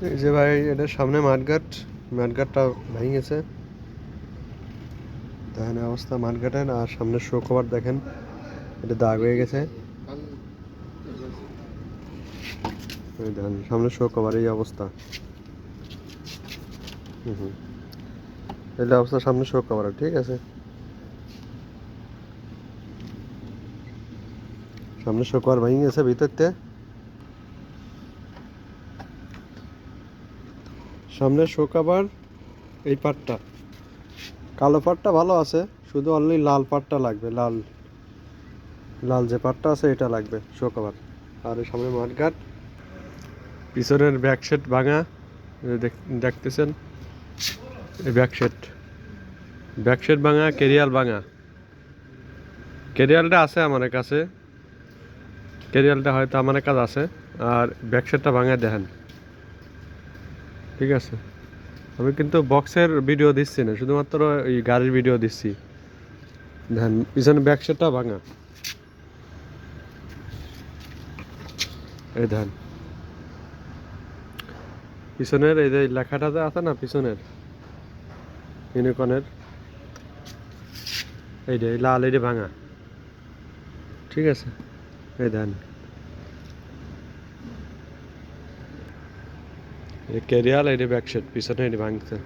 এই যে ভাই এটার সামনে মাঠঘাটটা ভেঙে গেছে। দেখেন অবস্থা মাঠঘাটের, আর সামনে শো কভার দেখেন এটা দাগ হয়ে গেছে। এই দেখেন সামনে শো কভার এই অবস্থা। হুম, এই অবস্থা সামনে শো কভার, ঠিক আছে। সামনে শো কভার ভেঙে গেছে ভিতরতে। সামনে শো কভার এই পার্টটা, কালো পার্টটা ভালো আছে, শুধু অনলি লাল পার্টটা লাগবে। লাল লাল যে পার্টটা আছে এটা লাগবে শো কভার। আর এই সামনে মাঠঘাট, পিছনের ব্যাক সেট ভাঙা, দেখতেছেন এই ব্যাক সেট ভাঙা, কেরিয়াল ভাঙা। কেরিয়ালটা আছে আমার কাছে, কেরিয়ালটা হয়তো আমার কাছে আছে। আর ব্যাক সেটটা ভাঙা দেখেন, ঠিক আছে। আমি কিন্তু বক্সের ভিডিও দিচ্ছি না, শুধুমাত্র এই গাড়ির ভিডিও দিচ্ছি। দেখেন পিছনে ব্যাক সেটটা ভাঙা, এই দেখেন পিছনের এই যে লেখাটা যে আছে না পিছনের ইউনিকনের, এই যে লাল এই যে ভাঙা, ঠিক আছে। এই দেখেন এই কেরিয়াল, এই যে ব্যাক সেট পিছনে এটি ভাঙছে।